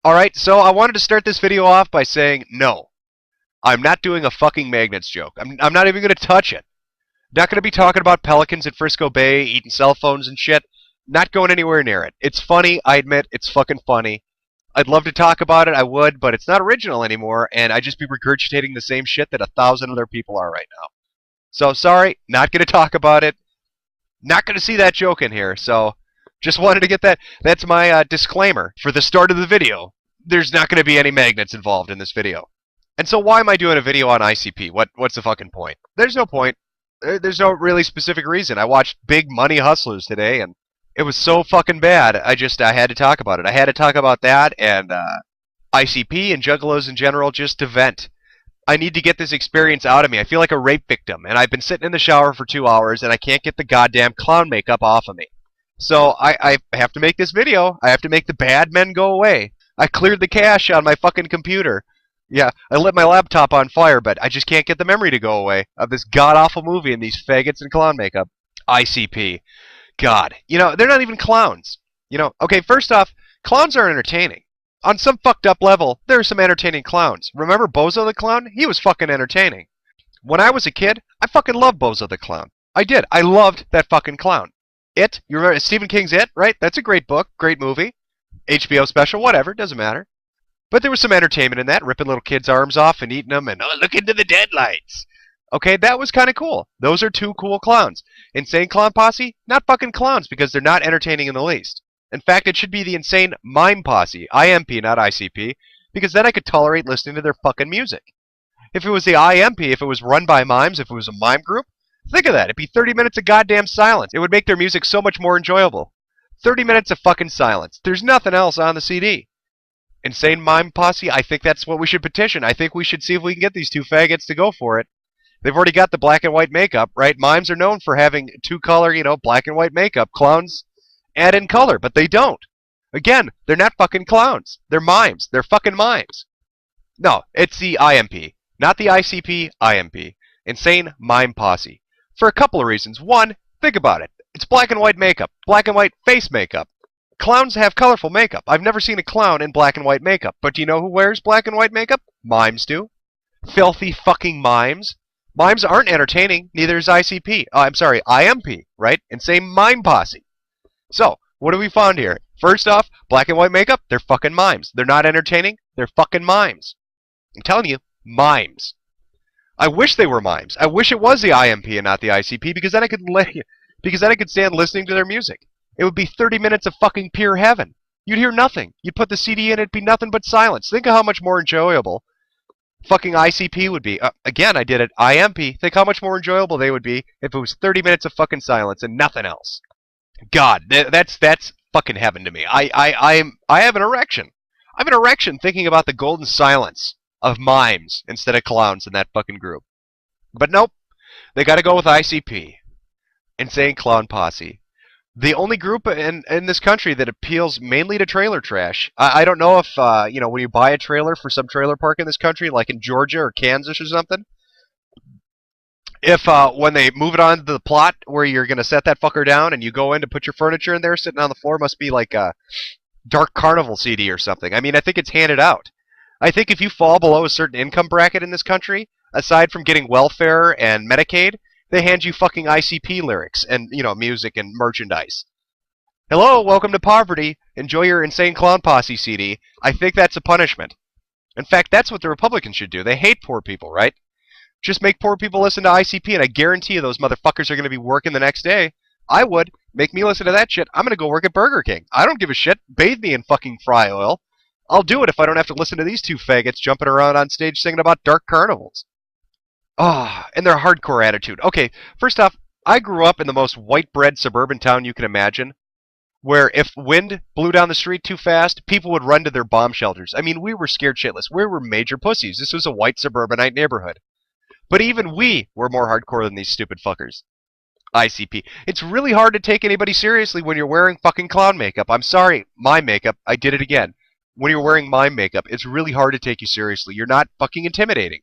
Alright, so I wanted to start this video off by saying no. I'm not doing a fucking magnets joke. I'm not even going to touch it. Not going to be talking about pelicans at Frisco Bay eating cell phones and shit. Not going anywhere near it. It's funny, I admit, it's fucking funny. I'd love to talk about it, I would, but it's not original anymore, and I'd just be regurgitating the same shit that 1,000 other people are right now. So, sorry, not going to talk about it. Not going to see that joke in here, so just wanted to get that. That's my disclaimer for the start of the video. There's not going to be any magnets involved in this video. And so why am I doing a video on ICP? What's the fucking point? There's no point. There's no really specific reason. I watched Big Money Hustlers today, and it was so fucking bad. I had to talk about it. I had to talk about that and ICP and Juggalos in general just to vent. I need to get this experience out of me. I feel like a rape victim, and I've been sitting in the shower for 2 hours, and I can't get the goddamn clown makeup off of me. So I have to make this video. I have to make the bad men go away. I cleared the cache on my fucking computer. Yeah, I lit my laptop on fire, but I just can't get the memory to go away of this god-awful movie and these faggots in clown makeup. ICP. God. You know, they're not even clowns. You know, okay, first off, clowns are entertaining. On some fucked up level, there are some entertaining clowns. Remember Bozo the Clown? He was fucking entertaining. When I was a kid, I fucking loved Bozo the Clown. I did. I loved that fucking clown. It, you remember Stephen King's It, right? That's a great book, great movie. HBO special, whatever, doesn't matter. But there was some entertainment in that, ripping little kids' arms off and eating them and, oh, look into the deadlights. Okay, that was kind of cool. Those are two cool clowns. Insane Clown Posse, not fucking clowns because they're not entertaining in the least. In fact, it should be the Insane Mime Posse, IMP, not ICP, because then I could tolerate listening to their fucking music. If it was the IMP, if it was run by mimes, if it was a mime group, think of that. It'd be 30 minutes of goddamn silence. It would make their music so much more enjoyable. 30 minutes of fucking silence. There's nothing else on the CD. Insane Mime Posse, I think that's what we should petition. I think we should see if we can get these two faggots to go for it. They've already got the black and white makeup, right? Mimes are known for having two-color, you know, black and white makeup. Clowns add in color, but they don't. Again, they're not fucking clowns. They're mimes. They're fucking mimes. No, it's the IMP. Not the ICP, IMP. Insane Mime Posse. For a couple of reasons. One, think about it. It's black and white makeup. Black and white face makeup. Clowns have colorful makeup. I've never seen a clown in black and white makeup. But do you know who wears black and white makeup? Mimes do. Filthy fucking mimes. Mimes aren't entertaining. Neither is ICP. I'm sorry, IMP, right? Insane Mime Posse. So, what have we found here? First off, black and white makeup, they're fucking mimes. They're not entertaining. They're fucking mimes. I'm telling you, mimes. I wish they were mimes. I wish it was the IMP and not the ICP because then I could stand listening to their music. It would be 30 minutes of fucking pure heaven. You'd hear nothing. You'd put the CD in, it'd be nothing but silence. Think of how much more enjoyable fucking ICP would be. Again, I did it. IMP. Think how much more enjoyable they would be if it was 30 minutes of fucking silence and nothing else. God, that's fucking heaven to me. I have an erection. I have an erection thinking about the golden silence of mimes instead of clowns in that fucking group. But nope, they got to go with ICP, Insane Clown Posse. The only group in this country that appeals mainly to trailer trash. I don't know if you know, when you buy a trailer for some trailer park in this country, like in Georgia or Kansas or something, if when they move it on to the plot where you're going to set that fucker down and you go in to put your furniture in there sitting on the floor, must be like a Dark Carnival CD or something. I mean, I think it's handed out. I think if you fall below a certain income bracket in this country, aside from getting welfare and Medicaid, they hand you fucking ICP lyrics and, you know, music and merchandise. Hello, welcome to poverty. Enjoy your Insane Clown Posse CD. I think that's a punishment. In fact, that's what the Republicans should do. They hate poor people, right? Just make poor people listen to ICP, and I guarantee you those motherfuckers are going to be working the next day. I would. Make me listen to that shit. I'm going to go work at Burger King. I don't give a shit. Bathe me in fucking fry oil. I'll do it if I don't have to listen to these two faggots jumping around on stage singing about dark carnivals. Ah, oh, and their hardcore attitude. Okay, first off, I grew up in the most white-bread suburban town you can imagine, where if wind blew down the street too fast, people would run to their bomb shelters. I mean, we were scared shitless. We were major pussies. This was a white suburbanite neighborhood. But even we were more hardcore than these stupid fuckers. ICP. It's really hard to take anybody seriously when you're wearing fucking clown makeup. I'm sorry, my makeup. I did it again. When you're wearing my makeup, it's really hard to take you seriously. You're not fucking intimidating.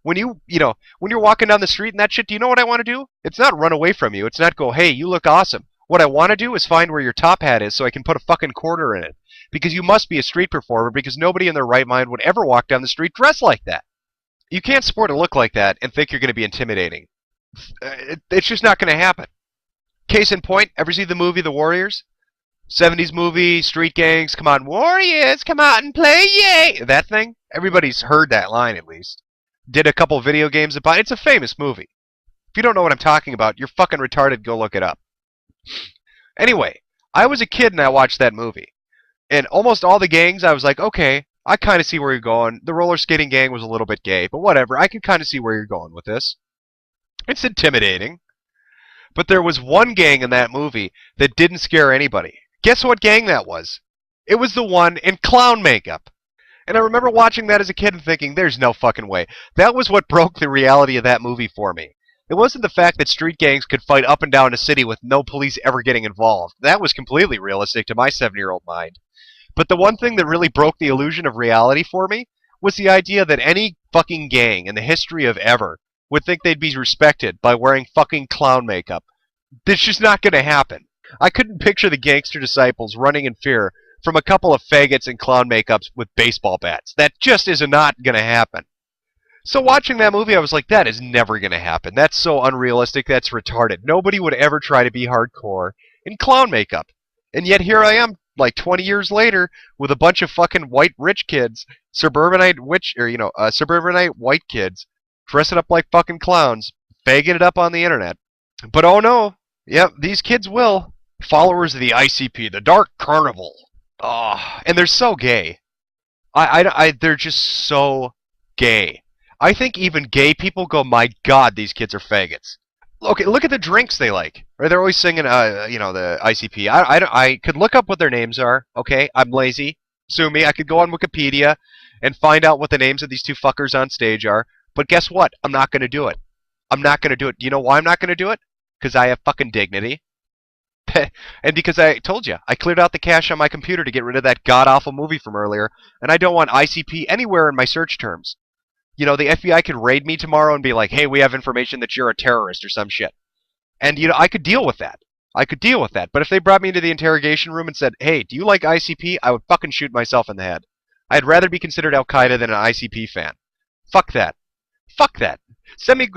When when you're walking down the street and that shit, do you know what I want to do? It's not run away from you. It's not go, hey, you look awesome. What I want to do is find where your top hat is so I can put a fucking quarter in it. Because you must be a street performer, because nobody in their right mind would ever walk down the street dressed like that. You can't sport a look like that and think you're going to be intimidating. It's just not going to happen. Case in point, ever see the movie The Warriors? 70s movie, street gangs, come on, Warriors, come out and play, yay! That thing? Everybody's heard that line, at least. Did a couple video games about it. It's a famous movie. If you don't know what I'm talking about, you're fucking retarded, go look it up. Anyway, I was a kid and I watched that movie. And almost all the gangs, I was like, okay, I kind of see where you're going. The roller skating gang was a little bit gay, but whatever, I can kind of see where you're going with this. It's intimidating. But there was one gang in that movie that didn't scare anybody. Guess what gang that was? It was the one in clown makeup. And I remember watching that as a kid and thinking, there's no fucking way. That was what broke the reality of that movie for me. It wasn't the fact that street gangs could fight up and down a city with no police ever getting involved. That was completely realistic to my 7-year-old mind. But the one thing that really broke the illusion of reality for me was the idea that any fucking gang in the history of ever would think they'd be respected by wearing fucking clown makeup. That's just not going to happen. I couldn't picture the gangster disciples running in fear from a couple of faggots in clown makeups with baseball bats. That just is not going to happen. So watching that movie, I was like, that is never going to happen. That's so unrealistic, that's retarded. Nobody would ever try to be hardcore in clown makeup. And yet here I am, like 20 years later, with a bunch of fucking white rich kids, suburbanite white kids, dressing up like fucking clowns, fagging it up on the internet. But oh no, yep, these kids will. Followers of the ICP, the Dark Carnival. Oh, and they're so gay. They're just so gay. I think even gay people go, my God, these kids are faggots. Okay, look at the drinks they like. Or they're always singing, the ICP. I could look up what their names are. Okay, I'm lazy. Sue me. I could go on Wikipedia and find out what the names of these two fuckers on stage are. But guess what? I'm not going to do it. I'm not going to do it. Do you know why I'm not going to do it? Because I have fucking dignity. And because I told you, I cleared out the cache on my computer to get rid of that god-awful movie from earlier, and I don't want ICP anywhere in my search terms. You know, the FBI could raid me tomorrow and be like, hey, we have information that you're a terrorist or some shit. And, I could deal with that. I could deal with that. But if they brought me into the interrogation room and said, hey, do you like ICP? I would fucking shoot myself in the head. I'd rather be considered Al-Qaeda than an ICP fan. Fuck that. Fuck that. Send me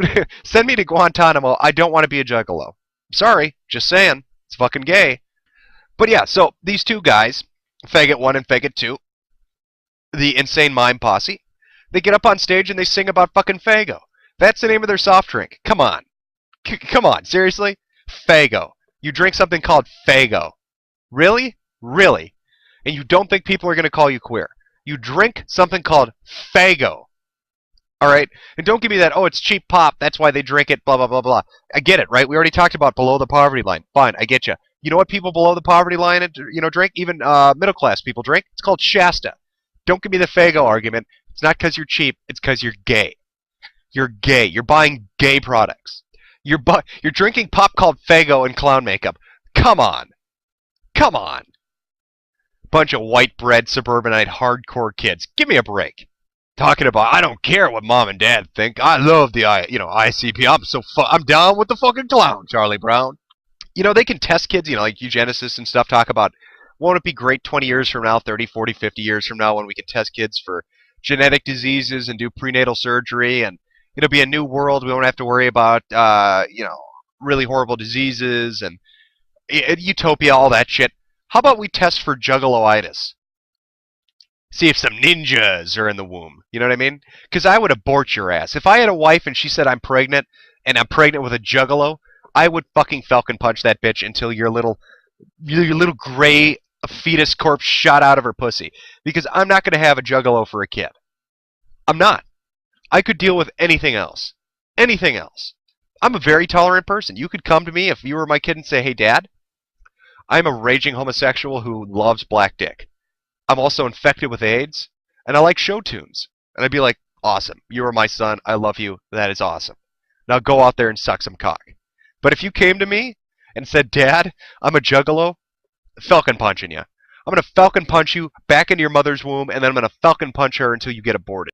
to Guantanamo. I don't want to be a juggalo. Sorry, just saying. It's fucking gay. But yeah, so these two guys, Faggot 1 and Faggot 2, the insane mime posse, they get up on stage and they sing about fucking Faygo. That's the name of their soft drink. Come on. Come on, seriously? Faygo. You drink something called Faygo. Really? Really? And you don't think people are going to call you queer. You drink something called Faygo. Alright? And don't give me that, oh, it's cheap pop, that's why they drink it, blah, blah, blah, blah. I get it, right? We already talked about below the poverty line. Fine, I get you. You know what people below the poverty line, drink? Even middle-class people drink? It's called Shasta. Don't give me the Faygo argument. It's not because you're cheap, it's because you're gay. You're gay. You're buying gay products. You're drinking pop called Faygo and clown makeup. Come on. Come on. Bunch of white bread suburbanite hardcore kids. Give me a break. Talking about, I don't care what mom and dad think. I love the ICP. I'm down with the fucking clown, Charlie Brown. They can test kids, like eugenicists and stuff talk about, won't it be great 20 years from now, 30, 40, 50 years from now when we can test kids for genetic diseases and do prenatal surgery, and it'll be a new world. We won't have to worry about, really horrible diseases and utopia, all that shit. How about we test for juggalo-itis? See if some ninjas are in the womb. You know what I mean? Because I would abort your ass. If I had a wife and she said I'm pregnant, and I'm pregnant with a juggalo, I would fucking falcon punch that bitch until your little gray fetus corpse shot out of her pussy. Because I'm not going to have a juggalo for a kid. I'm not. I could deal with anything else. Anything else. I'm a very tolerant person. You could come to me if you were my kid and say, hey, Dad, I'm a raging homosexual who loves black dick. I'm also infected with AIDS, and I like show tunes. And I'd be like, awesome. You are my son. I love you. That is awesome. Now go out there and suck some cock. But if you came to me and said, Dad, I'm a juggalo, falcon punching you. I'm going to falcon punch you back into your mother's womb, and then I'm going to falcon punch her until you get aborted.